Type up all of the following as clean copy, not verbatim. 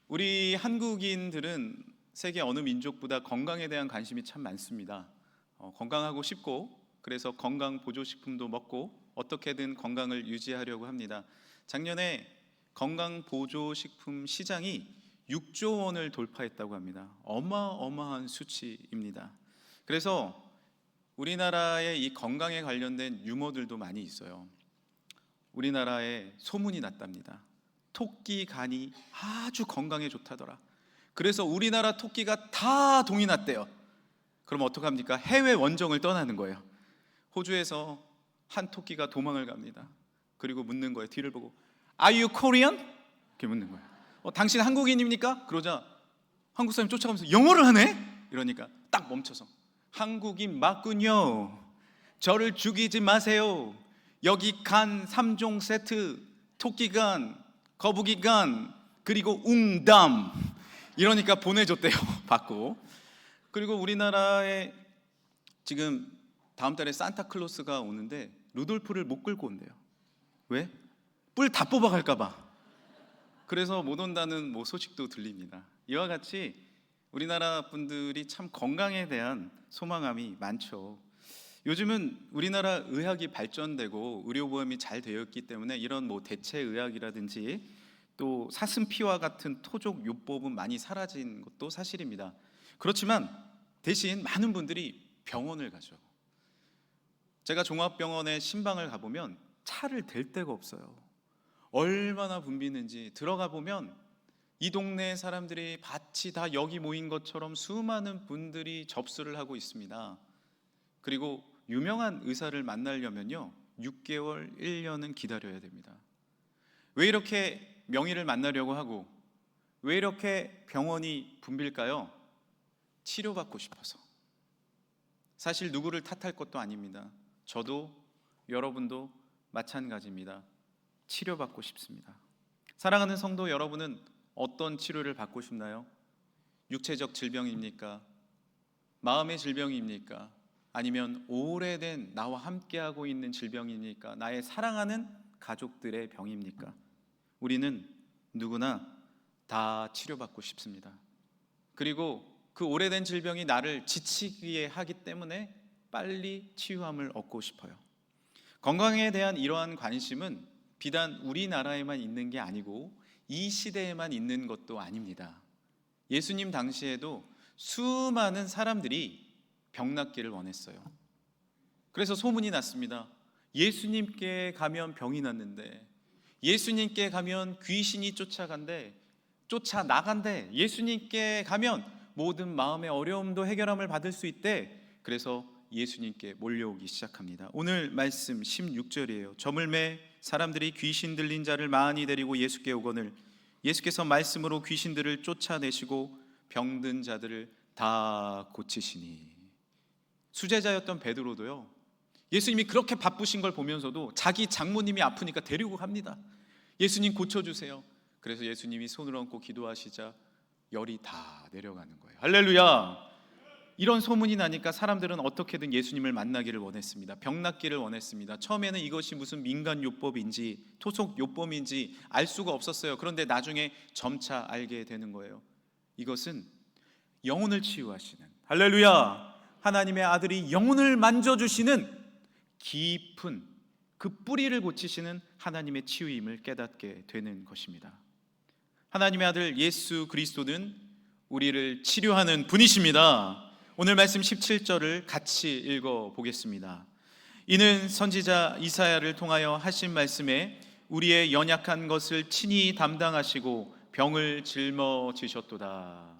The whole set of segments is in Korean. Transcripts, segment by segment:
우리 한국인들은 세계 어느 민족보다 건강에 대한 관심이 참 많습니다. 건강하고 싶고 그래서 건강 보조식품도 먹고 어떻게든 건강을 유지하려고 합니다. 작년에 건강 보조식품 시장이 6조 원을 돌파했다고 합니다. 어마어마한 수치입니다. 그래서 우리나라의 이 건강에 관련된 유머들도 많이 있어요. 우리나라에 소문이 났답니다. 토끼 간이 아주 건강에 좋다더라. 그래서 우리나라 토끼가 다 동이 났대요. 그럼 어떡합니까? 해외 원정을 떠나는 거예요. 호주에서 한 토끼가 도망을 갑니다. 그리고 묻는 거예요. 뒤를 보고 Are you Korean? 이렇게 묻는 거예요. 당신 한국인입니까? 그러자 한국 사람이 쫓아가면서 영어를 하네? 이러니까 딱 멈춰서 한국인 맞군요. 저를 죽이지 마세요. 여기 간 3종 세트, 토끼간, 거북이간, 그리고 웅담. 이러니까 보내줬대요. 받고. 그리고 우리나라에 지금 다음 달에 산타클로스가 오는데 루돌프를 못 끌고 온대요. 왜? 뿔 다 뽑아갈까 봐. 그래서 못 온다는 소식도 들립니다. 이와 같이 우리나라 분들이 참 건강에 대한 소망함이 많죠. 요즘은 우리나라 의학이 발전되고 의료보험이 잘 되어 있기 때문에 이런 대체의학이라든지 또 사슴피와 같은 토족요법은 많이 사라진 것도 사실입니다. 그렇지만 대신 많은 분들이 병원을 가죠. 제가 종합병원에 신방을 가보면 차를 댈 데가 없어요. 얼마나 붐비는지 들어가 보면 이 동네 사람들이 밭이 다 여기 모인 것처럼 수많은 분들이 접수를 하고 있습니다. 그리고 유명한 의사를 만나려면요 6개월, 1년은 기다려야 됩니다. 왜 이렇게 명의를 만나려고 하고 왜 이렇게 병원이 붐빌까요? 치료받고 싶어서. 사실 누구를 탓할 것도 아닙니다. 저도 여러분도 마찬가지입니다. 치료받고 싶습니다. 사랑하는 성도 여러분은 어떤 치료를 받고 싶나요? 육체적 질병입니까? 마음의 질병입니까? 아니면 오래된 나와 함께하고 있는 질병입니까? 나의 사랑하는 가족들의 병입니까? 우리는 누구나 다 치료받고 싶습니다. 그리고 그 오래된 질병이 나를 지치게 하기 때문에 빨리 치유함을 얻고 싶어요. 건강에 대한 이러한 관심은 비단 우리나라에만 있는 게 아니고 이 시대에만 있는 것도 아닙니다. 예수님 당시에도 수많은 사람들이 병 낫기를 원했어요. 그래서 소문이 났습니다. 예수님께 가면 병이 낫는데, 예수님께 가면 귀신이 쫓아나간대. 예수님께 가면 모든 마음의 어려움도 해결함을 받을 수 있대. 그래서 예수님께 몰려오기 시작합니다. 오늘 말씀 16절이에요. 저물매 사람들이 귀신 들린 자를 많이 데리고 예수께 오거늘 예수께서 말씀으로 귀신들을 쫓아내시고 병든 자들을 다 고치시니. 수제자였던 베드로도요 예수님이 그렇게 바쁘신 걸 보면서도 자기 장모님이 아프니까 데리고 갑니다. 예수님 고쳐주세요. 그래서 예수님이 손을 얹고 기도하시자 열이 다 내려가는 거예요. 할렐루야. 이런 소문이 나니까 사람들은 어떻게든 예수님을 만나기를 원했습니다. 병 낫기를 원했습니다. 처음에는 이것이 무슨 민간요법인지 토속요법인지 알 수가 없었어요. 그런데 나중에 점차 알게 되는 거예요. 이것은 영혼을 치유하시는, 할렐루야, 하나님의 아들이 영혼을 만져주시는 깊은 그 뿌리를 고치시는 하나님의 치유임을 깨닫게 되는 것입니다. 하나님의 아들 예수 그리스도는 우리를 치료하는 분이십니다. 오늘 말씀 17절을 같이 읽어보겠습니다. 이는 선지자 이사야를 통하여 하신 말씀에 우리의 연약한 것을 친히 담당하시고 병을 짊어지셨도다.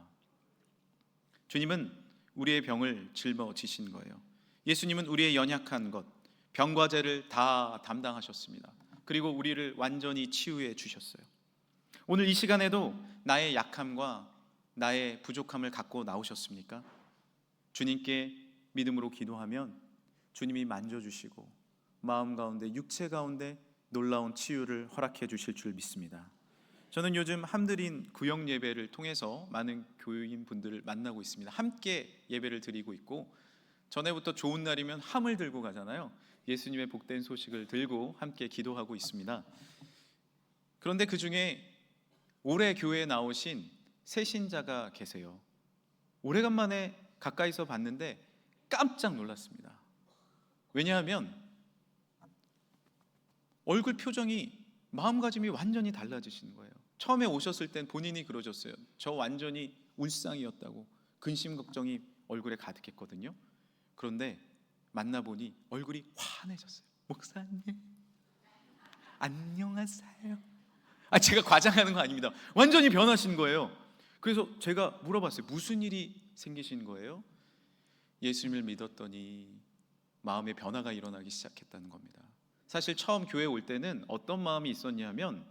주님은 우리의 병을 짊어지신 거예요. 예수님은 우리의 연약한 것, 병과 죄를 다 담당하셨습니다. 그리고 우리를 완전히 치유해 주셨어요. 오늘 이 시간에도 나의 약함과 나의 부족함을 갖고 나오셨습니까? 주님께 믿음으로 기도하면 주님이 만져주시고 마음 가운데 육체 가운데 놀라운 치유를 허락해 주실 줄 믿습니다. 저는 요즘 함드린 구역 예배를 통해서 많은 교인 분들을 만나고 있습니다. 함께 예배를 드리고 있고 전에부터 좋은 날이면 함을 들고 가잖아요. 예수님의 복된 소식을 들고 함께 기도하고 있습니다. 그런데 그 중에 올해 교회에 나오신 세신자가 계세요. 오래간만에 가까이서 봤는데 깜짝 놀랐습니다. 왜냐하면 얼굴 표정이, 마음가짐이 완전히 달라지시는 거예요. 처음에 오셨을 땐 본인이 그러셨어요. 저 완전히 울상이었다고, 근심 걱정이 얼굴에 가득했거든요. 그런데 만나보니 얼굴이 환해졌어요. 목사님 안녕하세요. 제가 과장하는 거 아닙니다. 완전히 변하신 거예요. 그래서 제가 물어봤어요. 무슨 일이 생기신 거예요? 예수님을 믿었더니 마음의 변화가 일어나기 시작했다는 겁니다. 사실 처음 교회 올 때는 어떤 마음이 있었냐면,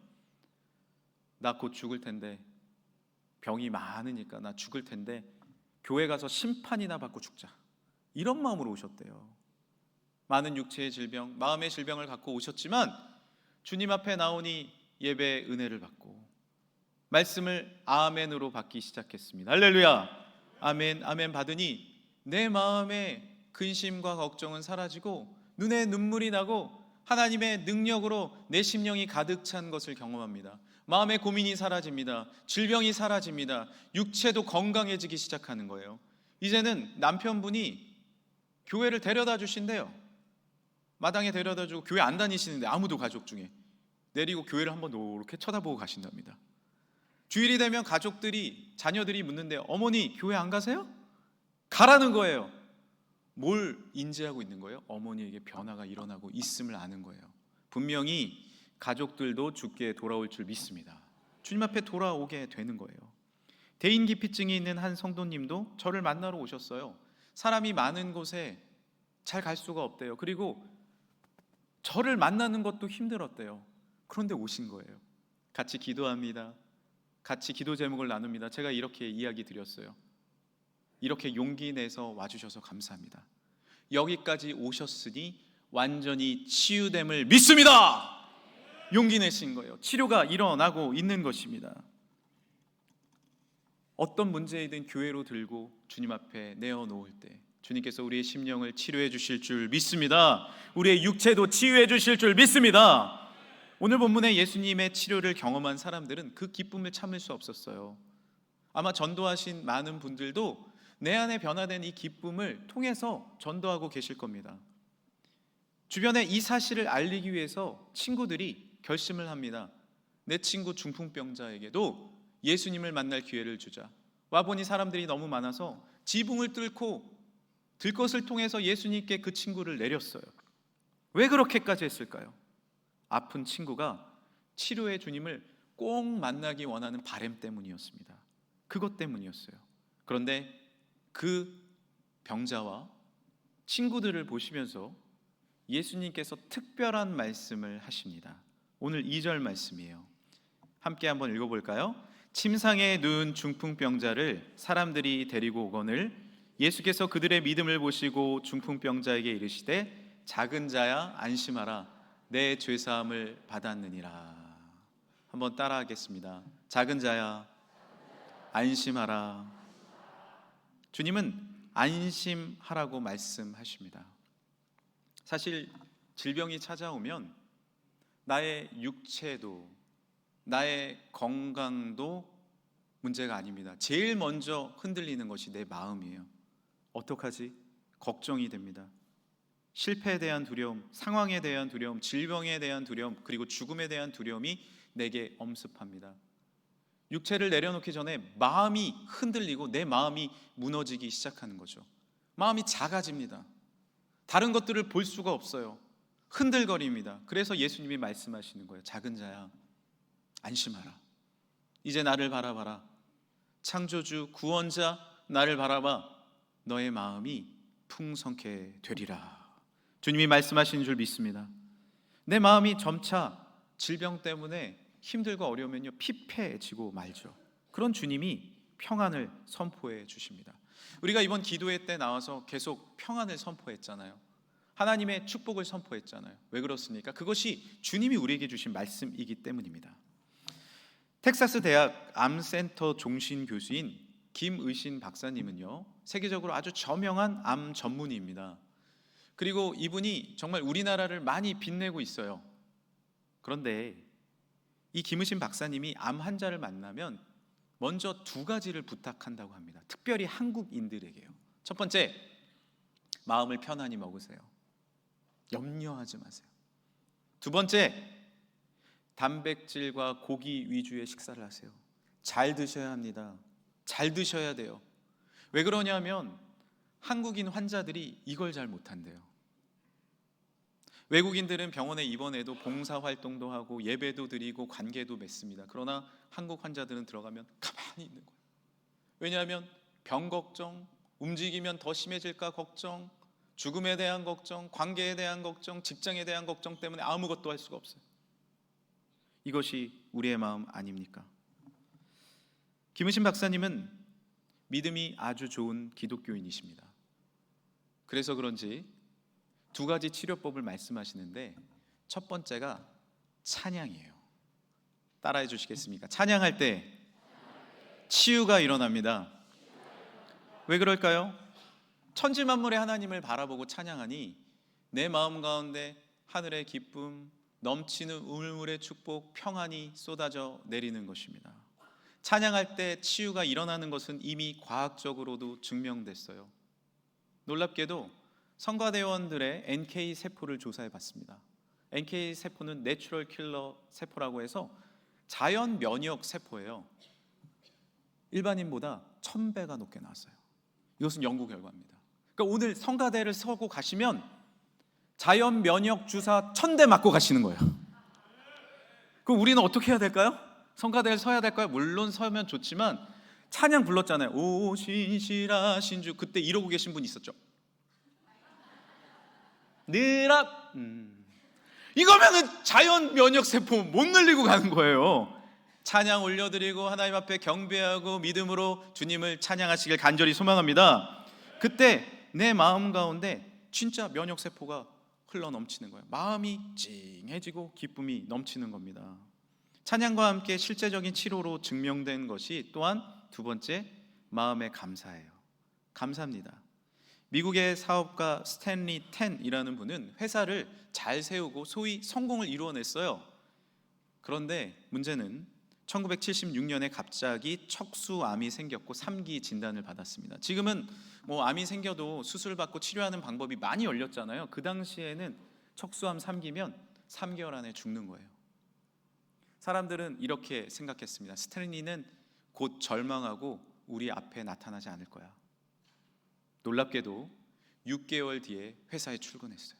나 곧 죽을 텐데, 병이 많으니까 나 죽을 텐데 교회 가서 심판이나 받고 죽자, 이런 마음으로 오셨대요. 많은 육체의 질병, 마음의 질병을 갖고 오셨지만 주님 앞에 나오니 예배의 은혜를 받고 말씀을 아멘으로 받기 시작했습니다. 할렐루야. 아멘, 아멘 받으니 내 마음의 근심과 걱정은 사라지고 눈에 눈물이 나고 하나님의 능력으로 내 심령이 가득 찬 것을 경험합니다. 마음의 고민이 사라집니다. 질병이 사라집니다. 육체도 건강해지기 시작하는 거예요. 이제는 남편분이 교회를 데려다 주신대요. 마당에 데려다 주고, 교회 안 다니시는데 아무도 가족 중에 내리고 교회를 한번 이렇게 쳐다보고 가신답니다. 주일이 되면 가족들이, 자녀들이 묻는데, 어머니 교회 안 가세요? 가라는 거예요. 뭘 인지하고 있는 거예요? 어머니에게 변화가 일어나고 있음을 아는 거예요. 분명히 가족들도 주께 돌아올 줄 믿습니다. 주님 앞에 돌아오게 되는 거예요. 대인기피증이 있는 한 성도님도 저를 만나러 오셨어요. 사람이 많은 곳에 잘 갈 수가 없대요. 그리고 저를 만나는 것도 힘들었대요. 그런데 오신 거예요. 같이 기도합니다. 같이 기도 제목을 나눕니다. 제가 이렇게 이야기 드렸어요. 이렇게 용기 내서 와주셔서 감사합니다. 여기까지 오셨으니 완전히 치유됨을 믿습니다. 용기 내신 거예요. 치료가 일어나고 있는 것입니다. 어떤 문제이든 교회로 들고 주님 앞에 내어놓을 때 주님께서 우리의 심령을 치료해 주실 줄 믿습니다. 우리의 육체도 치유해 주실 줄 믿습니다. 오늘 본문에 예수님의 치료를 경험한 사람들은 그 기쁨을 참을 수 없었어요. 아마 전도하신 많은 분들도 내 안에 변화된 이 기쁨을 통해서 전도하고 계실 겁니다. 주변에 이 사실을 알리기 위해서 친구들이 결심을 합니다. 내 친구 중풍병자에게도 예수님을 만날 기회를 주자. 와보니 사람들이 너무 많아서 지붕을 뚫고 들것을 통해서 예수님께 그 친구를 내렸어요. 왜 그렇게까지 했을까요? 아픈 친구가 치료의 주님을 꼭 만나기 원하는 바람 때문이었습니다. 그것 때문이었어요. 그런데 그 병자와 친구들을 보시면서 예수님께서 특별한 말씀을 하십니다. 오늘 2절 말씀이에요. 함께 한번 읽어볼까요? 침상에 누운 중풍병자를 사람들이 데리고 오거늘 예수께서 그들의 믿음을 보시고 중풍병자에게 이르시되 작은 자야 안심하라 내 죄사함을 받았느니라. 한번 따라하겠습니다. 작은 자야 안심하라. 주님은 안심하라고 말씀하십니다. 사실 질병이 찾아오면 나의 육체도 나의 건강도 문제가 아닙니다. 제일 먼저 흔들리는 것이 내 마음이에요. 어떡하지? 걱정이 됩니다. 실패에 대한 두려움, 상황에 대한 두려움, 질병에 대한 두려움, 그리고 죽음에 대한 두려움이 내게 엄습합니다. 육체를 내려놓기 전에 마음이 흔들리고 내 마음이 무너지기 시작하는 거죠. 마음이 작아집니다. 다른 것들을 볼 수가 없어요. 흔들거립니다. 그래서 예수님이 말씀하시는 거예요. 작은 자야 안심하라. 이제 나를 바라봐라. 창조주 구원자 나를 바라봐. 너의 마음이 풍성케 되리라. 주님이 말씀하시는 줄 믿습니다. 내 마음이 점차 질병 때문에 힘들고 어려우면요 피폐해지고 말죠. 그런 주님이 평안을 선포해 주십니다. 우리가 이번 기도회 때 나와서 계속 평안을 선포했잖아요. 하나님의 축복을 선포했잖아요. 왜 그렇습니까? 그것이 주님이 우리에게 주신 말씀이기 때문입니다. 텍사스 대학 암센터 종신 교수인 김의신 박사님은요 세계적으로 아주 저명한 암 전문의입니다. 그리고 이분이 정말 우리나라를 많이 빛내고 있어요. 그런데 이 김의신 박사님이 암 환자를 만나면 먼저 두 가지를 부탁한다고 합니다. 특별히 한국인들에게요. 첫 번째, 마음을 편안히 먹으세요. 염려하지 마세요. 두 번째, 단백질과 고기 위주의 식사를 하세요. 잘 드셔야 합니다. 잘 드셔야 돼요. 왜 그러냐면 한국인 환자들이 이걸 잘 못한대요. 외국인들은 병원에 입원해도 봉사활동도 하고 예배도 드리고 관계도 맺습니다. 그러나 한국 환자들은 들어가면 가만히 있는 거예요. 왜냐하면 병 걱정, 움직이면 더 심해질까 걱정, 죽음에 대한 걱정, 관계에 대한 걱정, 직장에 대한 걱정 때문에 아무것도 할 수가 없어요. 이것이 우리의 마음 아닙니까? 김우신 박사님은 믿음이 아주 좋은 기독교인이십니다. 그래서 그런지 두 가지 치료법을 말씀하시는데 첫 번째가 찬양이에요. 따라해 주시겠습니까? 찬양할 때 치유가 일어납니다. 왜 그럴까요? 천지만물의 하나님을 바라보고 찬양하니 내 마음 가운데 하늘의 기쁨, 넘치는 우물물의 축복, 평안이 쏟아져 내리는 것입니다. 찬양할 때 치유가 일어나는 것은 이미 과학적으로도 증명됐어요. 놀랍게도 성가대원들의 NK 세포를 조사해 봤습니다. NK 세포는 내추럴 킬러 세포라고 해서 자연 면역 세포예요. 일반인보다 1000배가 높게 나왔어요. 이것은 연구 결과입니다. 그러니까 오늘 성가대를 서고 가시면 자연 면역 주사 1000대 맞고 가시는 거예요. 그럼 우리는 어떻게 해야 될까요? 성가대를 서야 될까요? 물론 서면 좋지만 찬양 불렀잖아요. 오 신실하 신주. 그때 이러고 계신 분 있었죠? 늘아 이거면은 자연 면역 세포 못 늘리고 가는 거예요. 찬양 올려드리고 하나님 앞에 경배하고 믿음으로 주님을 찬양하시길 간절히 소망합니다. 그때 내 마음 가운데 진짜 면역 세포가 흘러 넘치는 거예요. 마음이 찡해지고 기쁨이 넘치는 겁니다. 찬양과 함께 실제적인 치료로 증명된 것이 또한 두 번째, 마음의 감사예요. 감사합니다. 미국의 사업가 스탠리 텐이라는 분은 회사를 잘 세우고 소위 성공을 이루어냈어요. 그런데 문제는 1976년에 갑자기 척수암이 생겼고 3기 진단을 받았습니다. 지금은 암이 생겨도 수술받고 치료하는 방법이 많이 열렸잖아요. 그 당시에는 척수암 3기면 3개월 안에 죽는 거예요. 사람들은 이렇게 생각했습니다. 스탠리는 곧 절망하고 우리 앞에 나타나지 않을 거야. 놀랍게도 6개월 뒤에 회사에 출근했어요.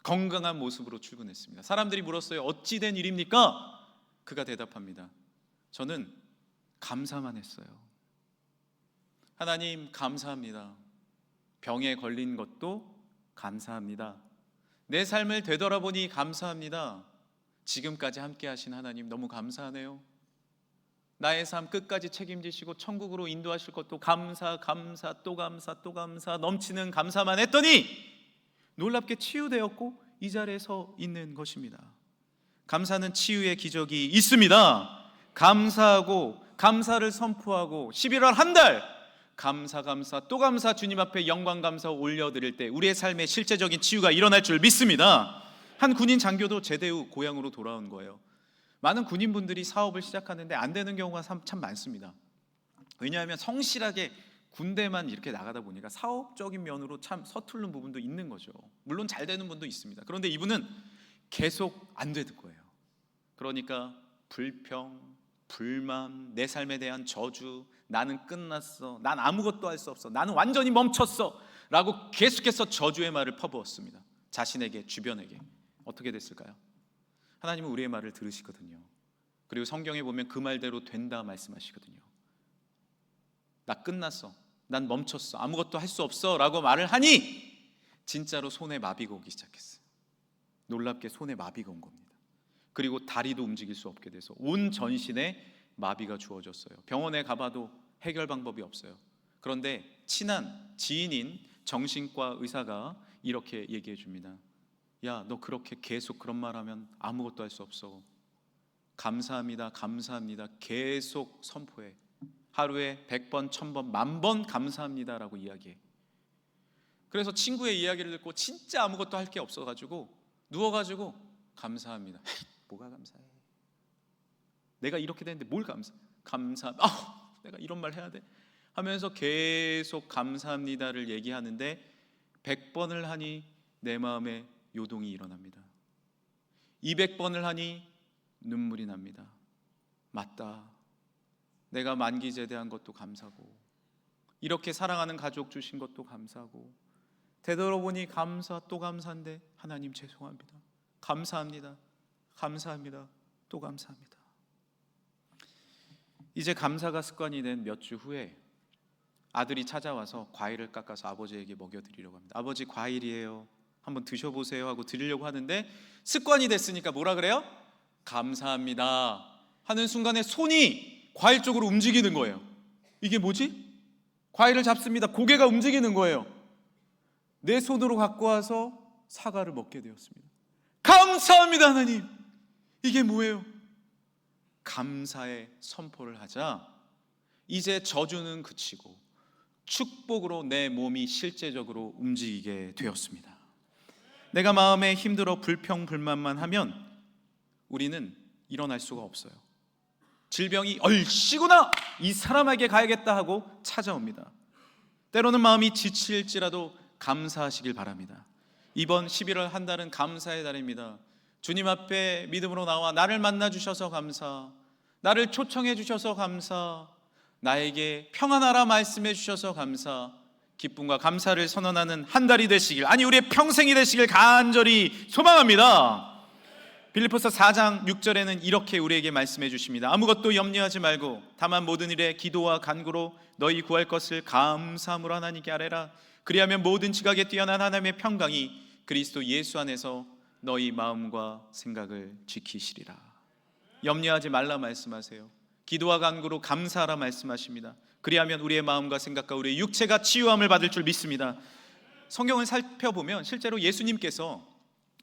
건강한 모습으로 출근했습니다. 사람들이 물었어요. 어찌 된 일입니까? 그가 대답합니다. 저는 감사만 했어요. 하나님 감사합니다. 병에 걸린 것도 감사합니다. 내 삶을 되돌아보니 감사합니다. 지금까지 함께 하신 하나님 너무 감사하네요. 나의 삶 끝까지 책임지시고 천국으로 인도하실 것도 감사, 감사, 또 감사, 또 감사, 넘치는 감사만 했더니 놀랍게 치유되었고 이 자리에 서 있는 것입니다. 감사는 치유의 기적이 있습니다. 감사하고 감사를 선포하고 11월 한 달 감사, 감사, 또 감사, 주님 앞에 영광 감사 올려드릴 때 우리의 삶에 실제적인 치유가 일어날 줄 믿습니다. 한 군인 장교도 제대 후 고향으로 돌아온 거예요. 많은 군인분들이 사업을 시작하는데 안 되는 경우가 참 많습니다. 왜냐하면 성실하게 군대만 이렇게 나가다 보니까 사업적인 면으로 참 서투른 부분도 있는 거죠. 물론 잘 되는 분도 있습니다. 그런데 이분은 계속 안 되는 거예요. 그러니까 불평, 불만, 내 삶에 대한 저주, 나는 끝났어, 난 아무것도 할 수 없어, 나는 완전히 멈췄어 라고 계속해서 저주의 말을 퍼부었습니다. 자신에게, 주변에게. 어떻게 됐을까요? 하나님은 우리의 말을 들으시거든요. 그리고 성경에 보면 그 말대로 된다 말씀하시거든요. 나 끝났어, 난 멈췄어, 아무것도 할 수 없어 라고 말을 하니 진짜로 손에 마비가 오기 시작했어요. 놀랍게 손에 마비가 온 겁니다. 그리고 다리도 움직일 수 없게 돼서 온 전신에 마비가 주어졌어요. 병원에 가봐도 해결 방법이 없어요. 그런데 친한 지인인 정신과 의사가 이렇게 얘기해 줍니다. 야, 너 그렇게 계속 그런 말하면 아무것도 할 수 없어. 감사합니다, 감사합니다 계속 선포해. 하루에 100번, 1000번, 10,000번 감사합니다라고 이야기해. 그래서 친구의 이야기를 듣고 진짜 아무것도 할 게 없어가지고 누워가지고 감사합니다. 뭐가 감사해? 내가 이렇게 됐는데 뭘 내가 이런 말 해야 돼? 하면서 계속 감사합니다를 얘기하는데 100번을 하니 내 마음에 요동이 일어납니다. 200번을 하니 눈물이 납니다. 맞다. 내가 만기 제대한 것도 감사고, 이렇게 사랑하는 가족 주신 것도 감사고, 되돌아보니 감사 또 감사인데 하나님 죄송합니다. 감사합니다. 감사합니다. 또 감사합니다. 이제 감사가 습관이 된 몇 주 후에 아들이 찾아와서 과일을 깎아서 아버지에게 먹여드리려고 합니다. 아버지, 과일이에요. 한번 드셔보세요 하고 드리려고 하는데 습관이 됐으니까 뭐라 그래요? 감사합니다 하는 순간에 손이 과일 쪽으로 움직이는 거예요. 이게 뭐지? 과일을 잡습니다. 고개가 움직이는 거예요. 내 손으로 갖고 와서 사과를 먹게 되었습니다. 감사합니다 하나님. 이게 뭐예요? 감사의 선포를 하자 이제 저주는 그치고 축복으로 내 몸이 실제적으로 움직이게 되었습니다. 내가 마음에 힘들어 불평불만만 하면 우리는 일어날 수가 없어요. 질병이 얼씨구나, 이 사람에게 가야겠다 하고 찾아옵니다. 때로는 마음이 지칠지라도 감사하시길 바랍니다. 이번 11월 한 달은 감사의 달입니다. 주님 앞에 믿음으로 나와 나를 만나 주셔서 감사, 나를 초청해 주셔서 감사, 나에게 평안하라 말씀해 주셔서 감사, 기쁨과 감사를 선언하는 한 달이 되시길, 아니 우리의 평생이 되시길 간절히 소망합니다. 빌립보서 4장 6절에는 이렇게 우리에게 말씀해 주십니다. 아무것도 염려하지 말고 다만 모든 일에 기도와 간구로 너희 구할 것을 감사함으로 하나님께 아뢰라. 그리하면 모든 지각에 뛰어난 하나님의 평강이 그리스도 예수 안에서 너희 마음과 생각을 지키시리라. 염려하지 말라 말씀하세요. 기도와 간구로 감사하라 말씀하십니다. 그리하면 우리의 마음과 생각과 우리의 육체가 치유함을 받을 줄 믿습니다. 성경을 살펴보면 실제로 예수님께서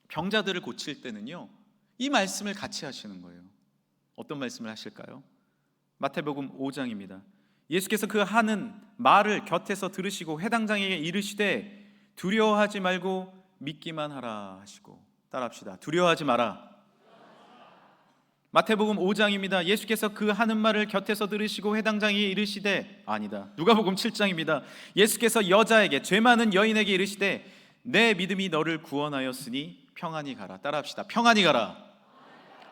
병자들을 고칠 때는요, 이 말씀을 같이 하시는 거예요. 어떤 말씀을 하실까요? 마태복음 5장입니다. 예수께서 그 하는 말을 곁에서 들으시고 해당장에게 이르시되 두려워하지 말고 믿기만 하라 하시고, 따라합시다. 두려워하지 마라. 마태복음 5장입니다. 예수께서 그 하는 말을 곁에서 들으시고 해당장에게 이르시되, 아니다, 누가복음 7장입니다. 예수께서 여자에게, 죄 많은 여인에게 이르시되 내 믿음이 너를 구원하였으니 평안히 가라. 따라합시다. 평안히 가라.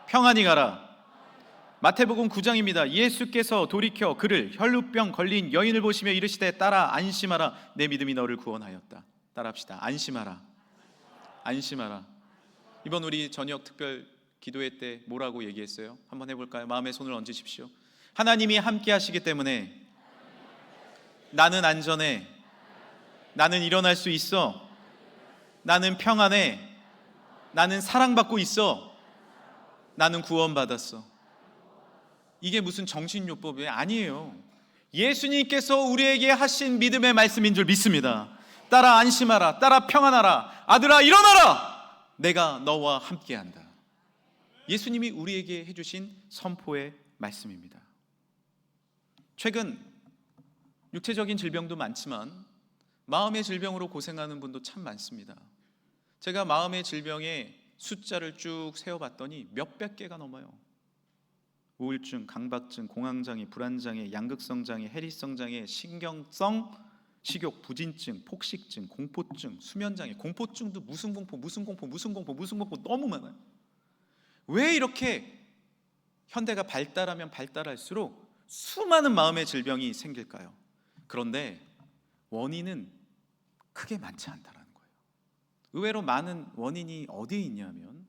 평안히 가라. 마태복음 9장입니다. 예수께서 돌이켜 그를 혈루병 걸린 여인을 보시며 이르시되 따라 안심하라. 내 믿음이 너를 구원하였다. 따라합시다. 안심하라. 안심하라. 이번 우리 저녁 특별 기도회 때 뭐라고 얘기했어요? 한번 해볼까요? 마음에 손을 얹으십시오. 하나님이 함께 하시기 때문에 나는 안전해. 나는 일어날 수 있어. 나는 평안해. 나는 사랑받고 있어. 나는 구원받았어. 이게 무슨 정신요법이 아니에요. 예수님께서 우리에게 하신 믿음의 말씀인 줄 믿습니다. 따라 안심하라. 따라 평안하라. 아들아 일어나라. 내가 너와 함께한다. 예수님이 우리에게 해주신 선포의 말씀입니다. 최근 육체적인 질병도 많지만 마음의 질병으로 고생하는 분도 참 많습니다. 제가 마음의 질병의 숫자를 쭉 세어봤더니 몇백 개가 넘어요. 우울증, 강박증, 공황장애, 불안장애, 양극성장애, 해리성장애, 신경성 식욕 부진증, 폭식증, 공포증, 수면장애. 공포증도 무슨 공포 너무 많아요. 왜 이렇게 현대가 발달하면 발달할수록 수많은 마음의 질병이 생길까요? 그런데 원인은 크게 많지 않다라는 거예요. 의외로 많은 원인이 어디에 있냐면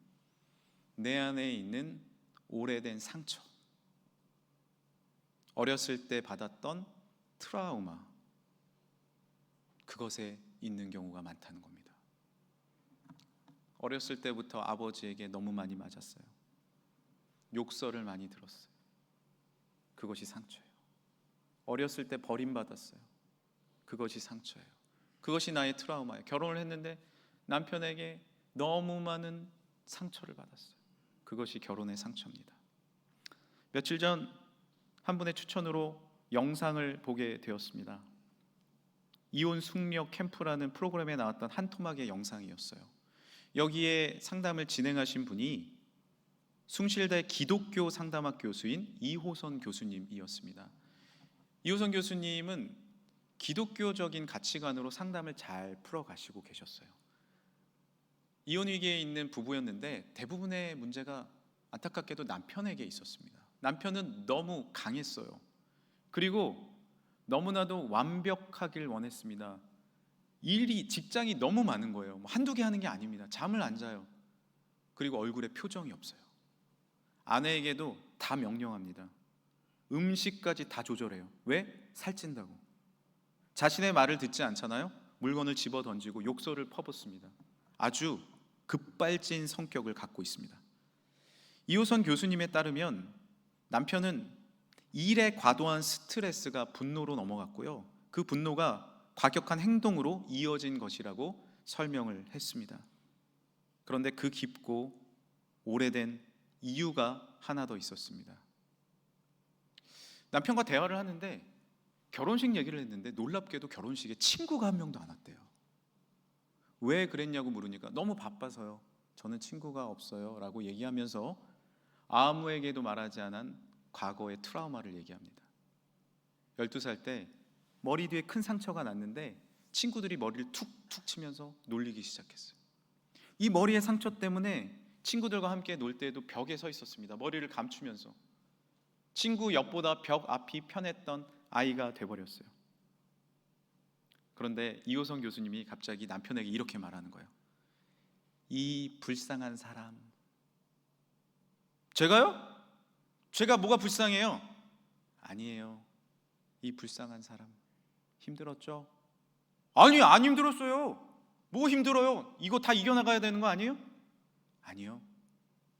내 안에 있는 오래된 상처, 어렸을 때 받았던 트라우마, 그것에 있는 경우가 많다는 겁니다. 어렸을 때부터 아버지에게 너무 많이 맞았어요. 욕설을 많이 들었어요. 그것이 상처예요. 어렸을 때 버림받았어요. 그것이 상처예요. 그것이 나의 트라우마예요. 결혼을 했는데 남편에게 너무 많은 상처를 받았어요. 그것이 결혼의 상처입니다. 며칠 전 한 분의 추천으로 영상을 보게 되었습니다. 이혼 숙력 캠프라는 프로그램에 나왔던 한 토막의 영상이었어요. 여기에 상담을 진행하신 분이 숭실대 기독교 상담학 교수인 이호선 교수님이었습니다. 이호선 교수님은 기독교적인 가치관으로 상담을 잘 풀어가시고 계셨어요. 이혼 위기에 있는 부부였는데 대부분의 문제가 안타깝게도 남편에게 있었습니다. 남편은 너무 강했어요. 그리고 너무나도 완벽하길 원했습니다. 직장이 너무 많은 거예요. 한두 개 하는 게 아닙니다. 잠을 안 자요. 그리고 얼굴에 표정이 없어요. 아내에게도 다 명령합니다. 음식까지 다 조절해요. 왜? 살찐다고. 자신의 말을 듣지 않잖아요. 물건을 집어 던지고 욕설을 퍼붓습니다. 아주 급발진 성격을 갖고 있습니다. 이호선 교수님에 따르면 남편은 일에 과도한 스트레스가 분노로 넘어갔고요. 그 분노가 과격한 행동으로 이어진 것이라고 설명을 했습니다. 그런데 그 깊고 오래된 이유가 하나 더 있었습니다. 남편과 대화를 하는데 결혼식 얘기를 했는데 놀랍게도 결혼식에 친구가 한 명도 안 왔대요. 왜 그랬냐고 물으니까 너무 바빠서요. 저는 친구가 없어요 라고 얘기하면서 아무에게도 말하지 않은 과거의 트라우마를 얘기합니다. 12살 때 머리 뒤에 큰 상처가 났는데 친구들이 머리를 툭툭 치면서 놀리기 시작했어요. 이 머리의 상처 때문에 친구들과 함께 놀 때에도 벽에 서 있었습니다. 머리를 감추면서. 친구 옆보다 벽 앞이 편했던 아이가 돼버렸어요. 그런데 이호선 교수님이 갑자기 남편에게 이렇게 말하는 거예요. 이 불쌍한 사람. 제가요? 제가 뭐가 불쌍해요? 아니에요. 이 불쌍한 사람 힘들었죠? 아니, 안 힘들었어요. 뭐 힘들어요? 이거 다 이겨나가야 되는 거 아니에요? 아니요,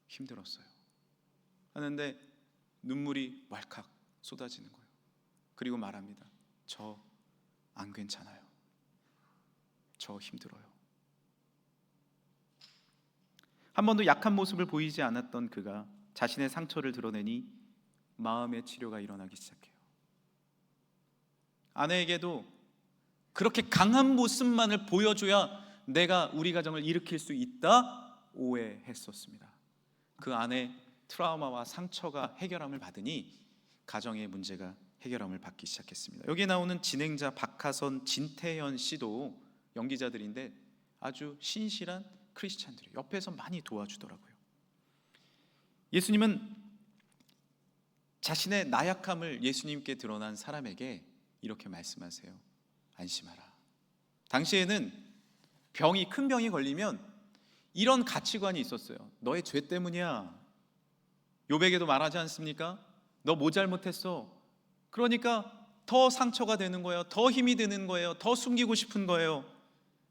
힘들었어요 하는데 눈물이 왈칵 쏟아지는 거예요. 그리고 말합니다. 저 안 괜찮아요. 저 힘들어요. 한 번도 약한 모습을 보이지 않았던 그가 자신의 상처를 드러내니 마음의 치료가 일어나기 시작해요. 아내에게도 그렇게 강한 모습만을 보여줘야 내가 우리 가정을 일으킬 수 있다 오해했었습니다. 그 안에 트라우마와 상처가 해결함을 받으니 가정의 문제가 해결함을 받기 시작했습니다. 여기에 나오는 진행자 박하선, 진태현 씨도 연기자들인데 아주 신실한 크리스찬들이 옆에서 많이 도와주더라고요. 예수님은 자신의 나약함을 예수님께 드러난 사람에게 이렇게 말씀하세요. 안심하라. 당시에는 큰 병이 걸리면 이런 가치관이 있었어요. 너의 죄 때문이야. 욥에게도 말하지 않습니까? 너 뭐 잘못했어? 그러니까 더 상처가 되는 거예요. 더 힘이 드는 거예요. 더 숨기고 싶은 거예요.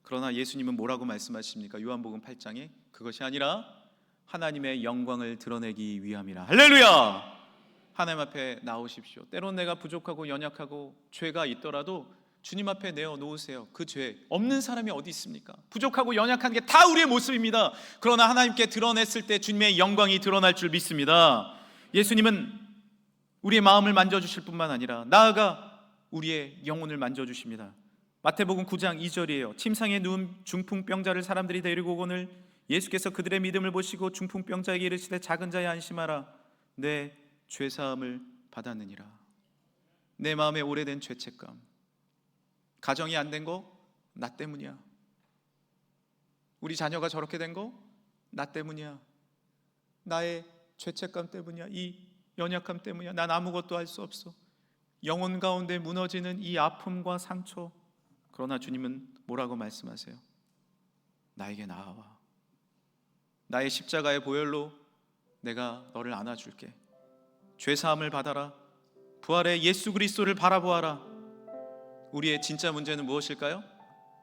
그러나 예수님은 뭐라고 말씀하십니까? 요한복음 8장에 그것이 아니라 하나님의 영광을 드러내기 위함이라. 할렐루야! 하나님 앞에 나오십시오. 때론 내가 부족하고 연약하고 죄가 있더라도 주님 앞에 내어놓으세요. 그 죄 없는 사람이 어디 있습니까? 부족하고 연약한 게 다 우리의 모습입니다. 그러나 하나님께 드러냈을 때 주님의 영광이 드러날 줄 믿습니다. 예수님은 우리의 마음을 만져주실 뿐만 아니라 나아가 우리의 영혼을 만져주십니다. 마태복음 9장 2절이에요. 침상에 누운 중풍병자를 사람들이 데리고 오거늘 예수께서 그들의 믿음을 보시고 중풍병자에게 이르시되 작은 자여 안심하라. 내 죄사함을 받았느니라. 내 마음에 오래된 죄책감, 가정이 안 된 거 나 때문이야. 우리 자녀가 저렇게 된 거 나 때문이야. 나의 죄책감 때문이야. 이 연약함 때문이야. 난 아무것도 할 수 없어. 영혼 가운데 무너지는 이 아픔과 상처. 그러나 주님은 뭐라고 말씀하세요? 나에게 나아와. 나의 십자가의 보혈로 내가 너를 안아줄게. 죄사함을 받아라. 부활의 예수 그리스도를 바라보아라. 우리의 진짜 문제는 무엇일까요?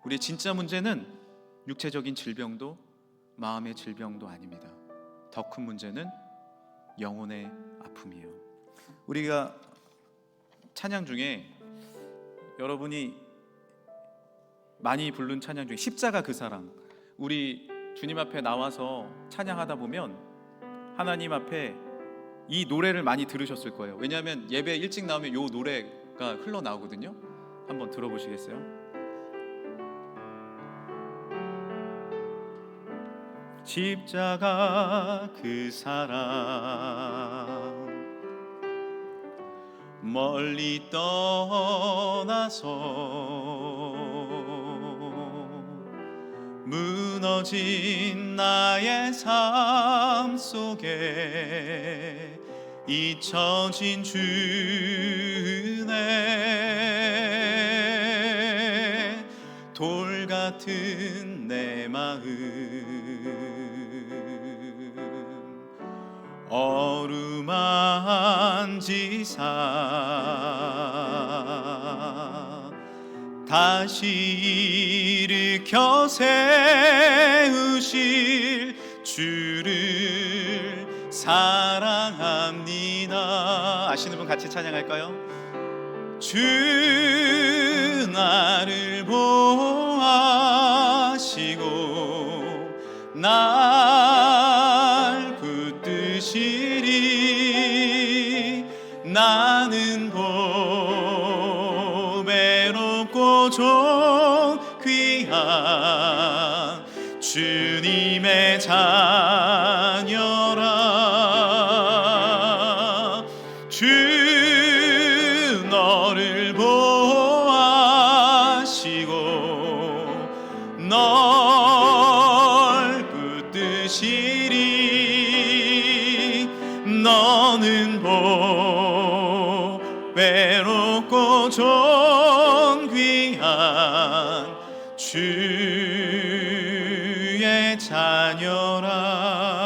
우리의 진짜 문제는 육체적인 질병도 마음의 질병도 아닙니다. 더 큰 문제는 영혼의 아픔이에요. 우리가 찬양 중에 여러분이 많이 부른 찬양 중에 십자가 그 사랑, 우리 주님 앞에 나와서 찬양하다 보면 하나님 앞에 이 노래를 많이 들으셨을 거예요. 왜냐하면 예배 일찍 나오면 이 노래가 흘러나오거든요. 한번 들어보시겠어요? 십자가 그 사랑 멀리 떠나서 무너진 나의 삶 속에 잊혀진 주네 돌 같은 내 마음 어루만지사 다시 일으켜 세우실 주를 사랑합니다. 아시는 분 같이 찬양할까요? 주 나를 보아시고 날 붙드시리 나는 보배롭고 좀 귀한 주님의 자녀라 주 너를 보아시고 널 붙드시리 너는 보배롭고 존귀한 주의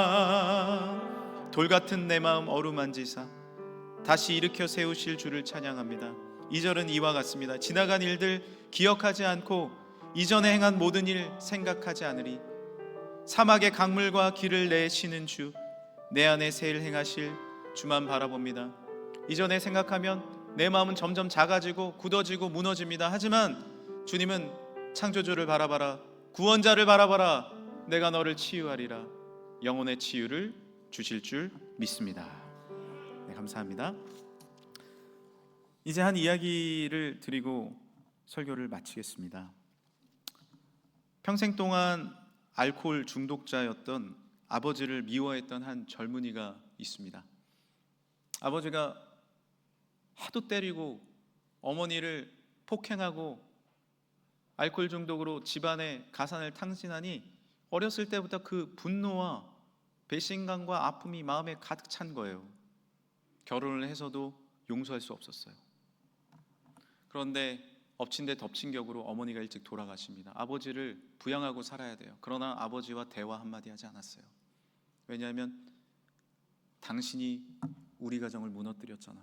자녀라 돌같은 내 마음 어루만지사 다시 일으켜 세우실 주를 찬양합니다. 2절은 이와 같습니다. 지나간 일들 기억하지 않고 이전에 행한 모든 일 생각하지 않으리 사막의 강물과 길을 내시는 주 내 안에 새 일 행하실 주만 바라봅니다. 이전에 생각하면 내 마음은 점점 작아지고 굳어지고 무너집니다. 하지만 주님은 창조주를 바라봐라 구원자를 바라봐라 내가 너를 치유하리라 영혼의 치유를 주실 줄 믿습니다. 네, 감사합니다. 이제 한 이야기를 드리고 설교를 마치겠습니다. 평생 동안 알코올 중독자였던 아버지를 미워했던 한 젊은이가 있습니다. 아버지가 하도 때리고 어머니를 폭행하고 알코올 중독으로 집안에 가산을 탕진하니 어렸을 때부터 그 분노와 배신감과 아픔이 마음에 가득 찬 거예요. 결혼을 해서도 용서할 수 없었어요. 그런데 엎친 데 덮친 격으로 어머니가 일찍 돌아가십니다. 아버지를 부양하고 살아야 돼요. 그러나 아버지와 대화 한마디 하지 않았어요. 왜냐하면 당신이 우리 가정을 무너뜨렸잖아.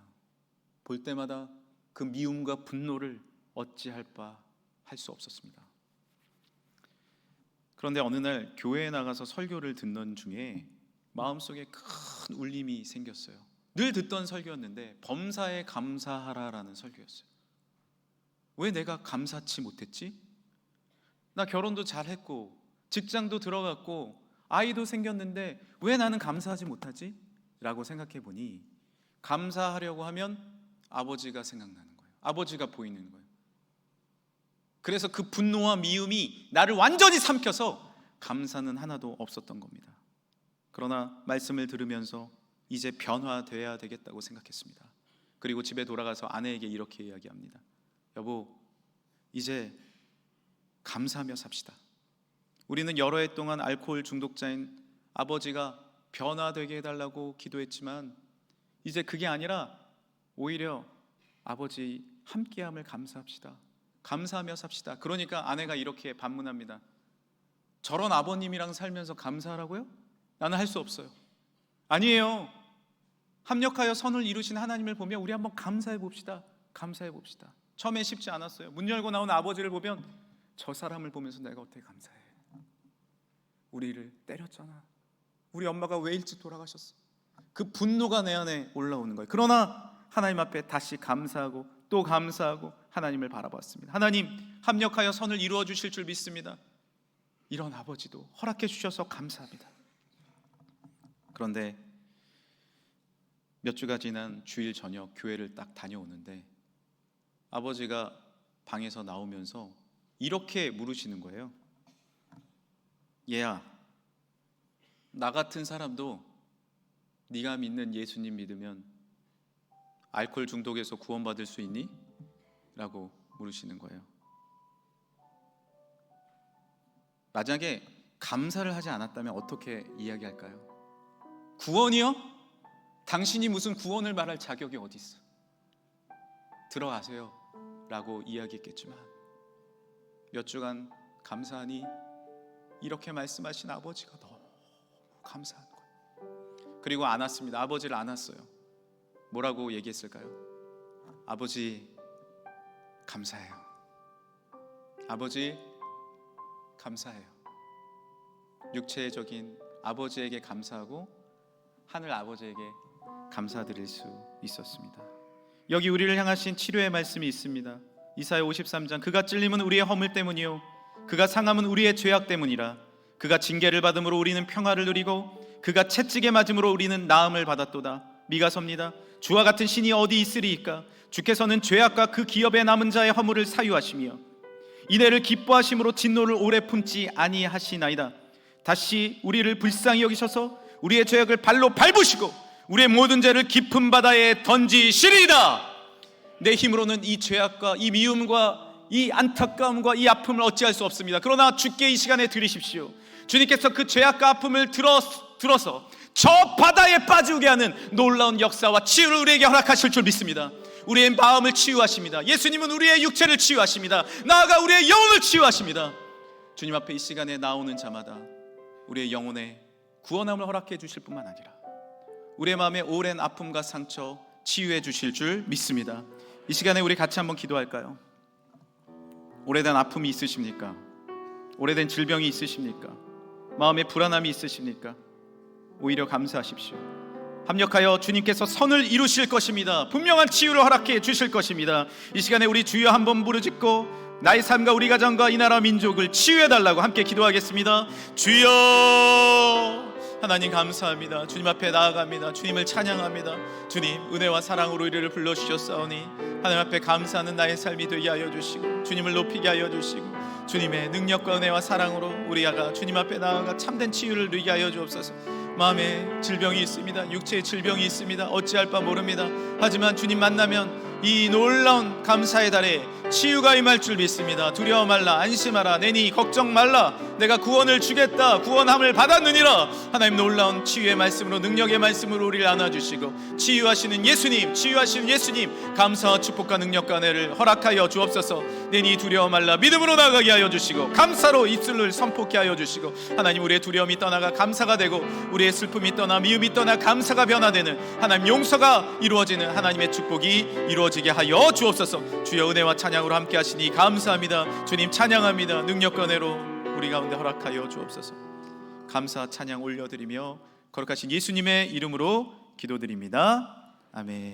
볼 때마다 그 미움과 분노를 어찌할 바 할 수 없었습니다. 그런데 어느 날 교회에 나가서 설교를 듣는 중에 마음속에 큰 울림이 생겼어요. 늘 듣던 설교였는데 범사에 감사하라라는 설교였어요. 왜 내가 감사치 못했지? 나 결혼도 잘했고 직장도 들어갔고 아이도 생겼는데 왜 나는 감사하지 못하지? 라고 생각해 보니 감사하려고 하면 아버지가 생각나는 거예요. 아버지가 보이는 거예요. 그래서 그 분노와 미움이 나를 완전히 삼켜서 감사는 하나도 없었던 겁니다. 그러나 말씀을 들으면서 이제 변화돼야 되겠다고 생각했습니다. 그리고 집에 돌아가서 아내에게 이렇게 이야기합니다. 여보, 이제 감사하며 삽시다. 우리는 여러 해 동안 알코올 중독자인 아버지가 변화되게 해달라고 기도했지만 이제 그게 아니라 오히려 아버지 함께함을 감사합시다. 감사하며 삽시다. 그러니까 아내가 이렇게 반문합니다. 저런 아버님이랑 살면서 감사하라고요? 나는 할 수 없어요. 아니에요. 합력하여 선을 이루신 하나님을 보며 우리 한번 감사해 봅시다. 감사해 봅시다. 처음에 쉽지 않았어요. 문 열고 나온 아버지를 보면 저 사람을 보면서 내가 어떻게 감사해. 우리를 때렸잖아. 우리 엄마가 왜 일찍 돌아가셨어. 그 분노가 내 안에 올라오는 거예요. 그러나 하나님 앞에 다시 감사하고 또 감사하고 하나님을 바라봤습니다. 하나님, 합력하여 선을 이루어 주실 줄 믿습니다. 이런 아버지도 허락해 주셔서 감사합니다. 그런데 몇 주가 지난 주일 저녁 교회를 딱 다녀오는데 아버지가 방에서 나오면서 이렇게 물으시는 거예요. 얘야, 나 같은 사람도 네가 믿는 예수님 믿으면 알코올 중독에서 구원받을 수 있니? 라고 물으시는 거예요. 만약에 감사를 하지 않았다면 어떻게 이야기할까요? 구원이요? 당신이 무슨 구원을 말할 자격이 어디 있어? 들어가세요 라고 이야기했겠지만 몇 주간 감사하니 이렇게 말씀하신 아버지가 너무 감사한 거예요. 그리고 안았습니다. 아버지를 안았어요. 뭐라고 얘기했을까요? 아버지 감사해요. 아버지 감사해요. 육체적인 아버지에게 감사하고 하늘 아버지에게 감사드릴 수 있었습니다. 여기 우리를 향하신 치료의 말씀이 있습니다. 이사야 53장 그가 찔림은 우리의 허물 때문이요 그가 상함은 우리의 죄악 때문이라. 그가 징계를 받음으로 우리는 평화를 누리고 그가 채찍에 맞음으로 우리는 나음을 받았도다. 미가서입니다. 주와 같은 신이 어디 있으리이까? 주께서는 죄악과 그 기업에 남은 자의 허물을 사유하시며 이내를 기뻐하심으로 진노를 오래 품지 아니하시나이다. 다시 우리를 불쌍히 여기셔서 우리의 죄악을 발로 밟으시고 우리의 모든 죄를 깊은 바다에 던지시리이다. 내 힘으로는 이 죄악과 이 미움과 이 안타까움과 이 아픔을 어찌할 수 없습니다. 그러나 주께 이 시간에 드리십시오. 주님께서 그 죄악과 아픔을 들어서 저 바다에 빠지게 하는 놀라운 역사와 치유를 우리에게 허락하실 줄 믿습니다. 우리의 마음을 치유하십니다. 예수님은 우리의 육체를 치유하십니다. 나아가 우리의 영혼을 치유하십니다. 주님 앞에 이 시간에 나오는 자마다 우리의 영혼에 구원함을 허락해 주실 뿐만 아니라 우리의 마음에 오랜 아픔과 상처 치유해 주실 줄 믿습니다. 이 시간에 우리 같이 한번 기도할까요? 오래된 아픔이 있으십니까? 오래된 질병이 있으십니까? 마음에 불안함이 있으십니까? 오히려 감사하십시오. 합력하여 주님께서 선을 이루실 것입니다. 분명한 치유를 허락해 주실 것입니다. 이 시간에 우리 주여 한번 부르짖고 나의 삶과 우리 가정과 이 나라 민족을 치유해달라고 함께 기도하겠습니다. 주여 하나님 감사합니다. 주님 앞에 나아갑니다. 주님을 찬양합니다. 주님 은혜와 사랑으로 우리를 불러주셨사오니 하나님 앞에 감사하는 나의 삶이 되게 하여 주시고 주님을 높이게 하여 주시고 주님의 능력과 은혜와 사랑으로 우리가 주님 앞에 나아가 참된 치유를 누리게 하여 주옵소서. 마음에 질병이 있습니다. 육체에 질병이 있습니다. 어찌할 바 모릅니다. 하지만 주님 만나면 이 놀라운 감사의 달에 치유가 임할 줄 믿습니다. 두려워 말라 안심하라 내니 걱정 말라 내가 구원을 주겠다 구원함을 받았느니라. 하나님 놀라운 치유의 말씀으로 능력의 말씀으로 우리를 안아주시고 치유하시는 예수님 감사와 축복과 능력과 은혜를 허락하여 주옵소서. 내니 두려워 말라 믿음으로 나가게 하여 주시고 감사로 입술을 선포케 하여 주시고 하나님 우리의 두려움이 떠나가 감사가 되고 우리의 슬픔이 떠나 미움이 떠나 감사가 변화되는 하나님 용서가 이루어지는 하나님의 축복이 이루어지게 하여 주옵소서. 주여 은혜와 찬양으로 함께 하시니 감사합니다. 주님 찬양합니다. 능력과 은혜로 우리 가운데 허락하여 주옵소서. 감사 찬양 올려드리며 거룩하신 예수님의 이름으로 기도드립니다. 아멘.